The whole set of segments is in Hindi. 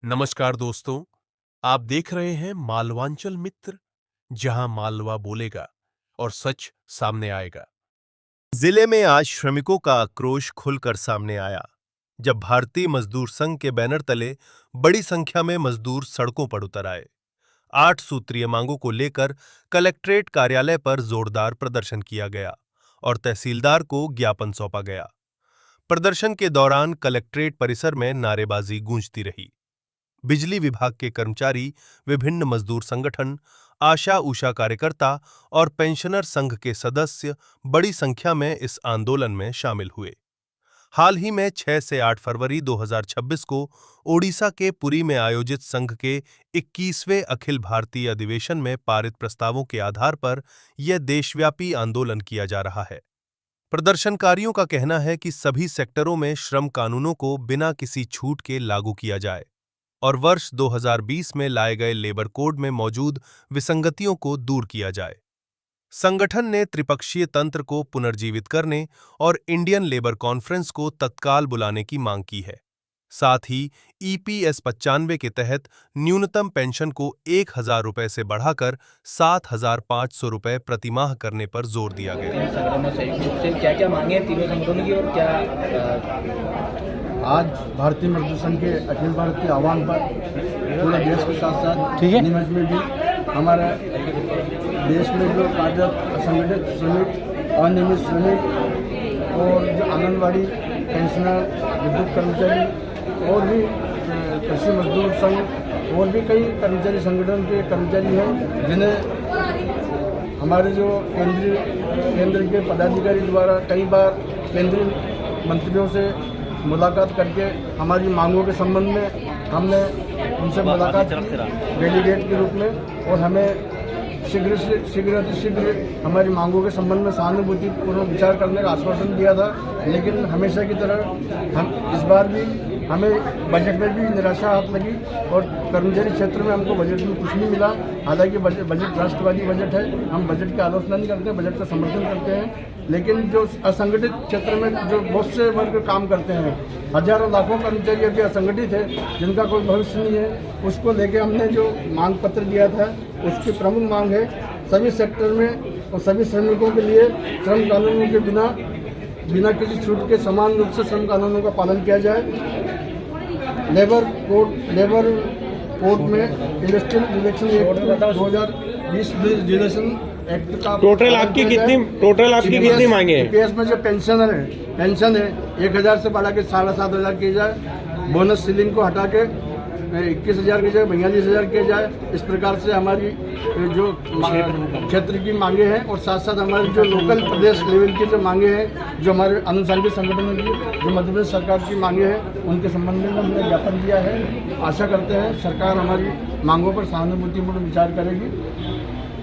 नमस्कार दोस्तों, आप देख रहे हैं मालवांचल मित्र, जहां मालवा बोलेगा और सच सामने आएगा। जिले में आज श्रमिकों का आक्रोश खुलकर सामने आया, जब भारतीय मजदूर संघ के बैनर तले बड़ी संख्या में मजदूर सड़कों पर उतर आए। 8 सूत्रीय मांगों को लेकर कलेक्ट्रेट कार्यालय पर जोरदार प्रदर्शन किया गया और तहसीलदार को ज्ञापन सौंपा गया। प्रदर्शन के दौरान कलेक्ट्रेट परिसर में नारेबाजी गूंजती रही। बिजली विभाग के कर्मचारी, विभिन्न मजदूर संगठन, आशा उषा कार्यकर्ता और पेंशनर संघ के सदस्य बड़ी संख्या में इस आंदोलन में शामिल हुए। हाल ही में 6 से 8 फरवरी 2026 को ओडिशा के पुरी में आयोजित संघ के 21वें अखिल भारतीय अधिवेशन में पारित प्रस्तावों के आधार पर यह देशव्यापी आंदोलन किया जा रहा है। प्रदर्शनकारियों का कहना है कि सभी सेक्टरों में श्रम कानूनों को बिना किसी छूट के लागू किया जाए और वर्ष 2020 में लाए गए लेबर कोड में मौजूद विसंगतियों को दूर किया जाए। संगठन ने त्रिपक्षीय तंत्र को पुनर्जीवित करने और इंडियन लेबर कॉन्फ्रेंस को तत्काल बुलाने की मांग की है। साथ ही ईपीएस 95 के तहत न्यूनतम पेंशन को 1,000 रुपए से बढ़ाकर 7,500 रुपए प्रतिमाह करने पर जोर दिया गया। संयुक्त रूप से क्या क्या मांगे हैं तीनों संगठनों की और क्या आज भारतीय मजदूर संघ के अखिल भारतीय आह्वान पर पूरे देश के साथ साथ निमच में भी हमारे देश में जो कार्यरत असंगठित श्रमिक, अनियमित श्रमिक और जो आंगनबाड़ी, पेंशनर, विद्युत कर्मचारी और भी कृषि मजदूर संघ और भी कई कर्मचारी संगठन के कर्मचारी हैं, जिन्हें हमारे जो केंद्र के पदाधिकारी द्वारा कई बार केंद्रीय मंत्रियों से मुलाकात करके हमारी मांगों के संबंध में हमने उनसे मुलाकात की डेलीगेट के रूप में, और हमें शीघ्र हमारी मांगों के संबंध में सहानुभूतिपूर्वक विचार करने का आश्वासन दिया था। लेकिन हमेशा की तरह हम इस बार भी हमें बजट में भी निराशा हाथ लगी और कर्मचारी क्षेत्र में हमको बजट में कुछ नहीं मिला। हालांकि बजट राष्ट्रवादी बजट है, हम बजट की आलोचना नहीं करते, बजट का समर्थन करते हैं, लेकिन जो असंगठित क्षेत्र में जो बहुत से वर्ग काम करते हैं, हजारों लाखों कर्मचारी अभी असंगठित है, जिनका कोई भविष्य नहीं है, उसको लेके हमने जो मांग पत्र दिया था, उसकी प्रमुख मांग है सभी सेक्टर में और सभी श्रमिकों के लिए श्रम कानूनों के बिना किसी छूट के समान रूप से श्रम कानूनों का पालन किया जाए। लेबर कोड में industrial relation act 2020 relation act का टोटल आपकी कितनी मांगे हैं? ईपीएस में जो पेंशन है 1,000 से बढ़ा के 7,500 किया जाए, बोनस सीलिंग को हटा के 21,000 की जगह 42,000 किया जाए। इस प्रकार से हमारी जो क्षेत्र की मांगे हैं और साथ साथ हमारे जो लोकल प्रदेश लेवल की जो मांगे हैं, जो हमारे अनुसांगिक संगठनों की, जो मध्य प्रदेश सरकार की मांगे हैं, उनके संबंध में हमने ज्ञापन दिया है। आशा करते हैं सरकार हमारी मांगों पर सहानुभूतिपूर्ण विचार करेगी।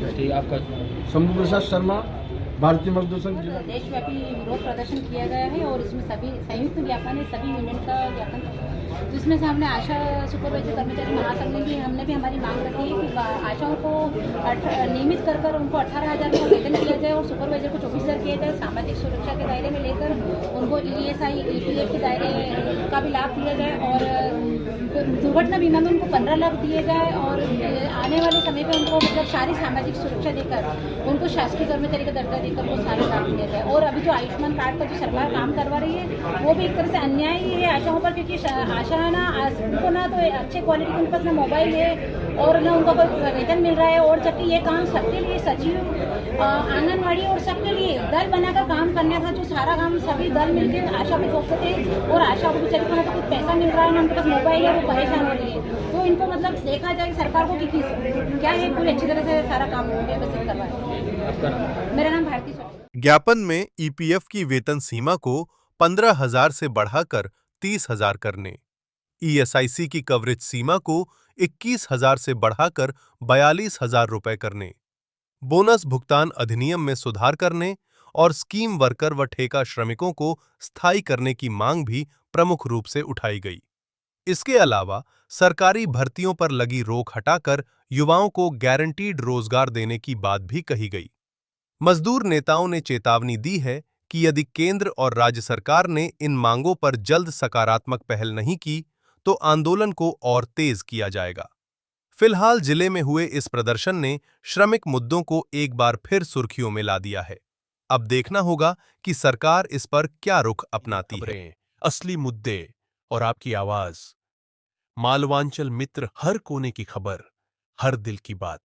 ठीक आपका शंभू प्रसाद शर्मा, भारतीय मजदूर संघ। देशव्यापी विरोध प्रदर्शन किया गया है और इसमें सभी संयुक्त ज्ञापन है, सभी यूनियन का ज्ञापन, जिसमें से हमने आशा सुपरवाइजर कर्मचारी महासंघ में भी हमने भी हमारी मांग रखी है कि आशाओं को नियमित कर उनको 18,000 का वेतन किया जाए और सुपरवाइजर को 24,000 किया जाए। सामाजिक सुरक्षा के दायरे में लेकर उनको ईएसआई, ईपीएफ के दायरे का भी लाभ दिया जाए और दुर्घटना बीमा में उनको 15 लाख दिए जाए और आने वाले समय पर उनको मतलब सारी सामाजिक सुरक्षा देकर उनको शासकीय कर्मचारी का दर्जा देकर वो सारे लाभ दिया जाए। और अभी जो आयुष्मान कार्ड का जो सरकार काम करवा रही है, वो भी एक तरह से अन्याय ही है आशाओं पर, क्योंकि आशा ना उनको ना तो अच्छे क्वालिटी के उनके पास ना मोबाइल है और ना उनका कोई वेतन मिल रहा है, और जबकि ये काम सबके लिए, सचिव, आंगनबाड़ी और सबके लिए दल बनाकर काम करना था, जो सारा काम सभी दल मिलकर आशा पे थोपते थे और आशा को भी चल ना तो कुछ पैसा मिल रहा है ना उनके पास मोबाइल है, वो परेशान हो रही है। तो इनको मतलब देखा जाए सरकार को कि क्या है पूरी अच्छी तरह से सारा काम व्यवस्थित करवाए। मेरा नाम भारती सोनी। ज्ञापन में ईपीएफ की वेतन सीमा को 15,000 से बढ़ाकर 30,000 करने, ईएसआईसी की कवरेज सीमा को 21,000 से बढ़ाकर 42,000 रुपए करने, बोनस भुगतान अधिनियम में सुधार करने और स्कीम वर्कर व ठेका श्रमिकों को स्थायी करने की मांग भी प्रमुख रूप से उठाई गई। इसके अलावा सरकारी भर्तियों पर लगी रोक हटाकर युवाओं को गारंटीड रोजगार देने की बात भी कही गई। मजदूर नेताओं ने चेतावनी दी है कि यदि केंद्र और राज्य सरकार ने इन मांगों पर जल्द सकारात्मक पहल नहीं की तो आंदोलन को और तेज किया जाएगा। फिलहाल जिले में हुए इस प्रदर्शन ने श्रमिक मुद्दों को एक बार फिर सुर्खियों में ला दिया है। अब देखना होगा कि सरकार इस पर क्या रुख अपनाती है। खबरें, असली मुद्दे और आपकी आवाज। मालवांचल मित्र, हर कोने की खबर, हर दिल की बात।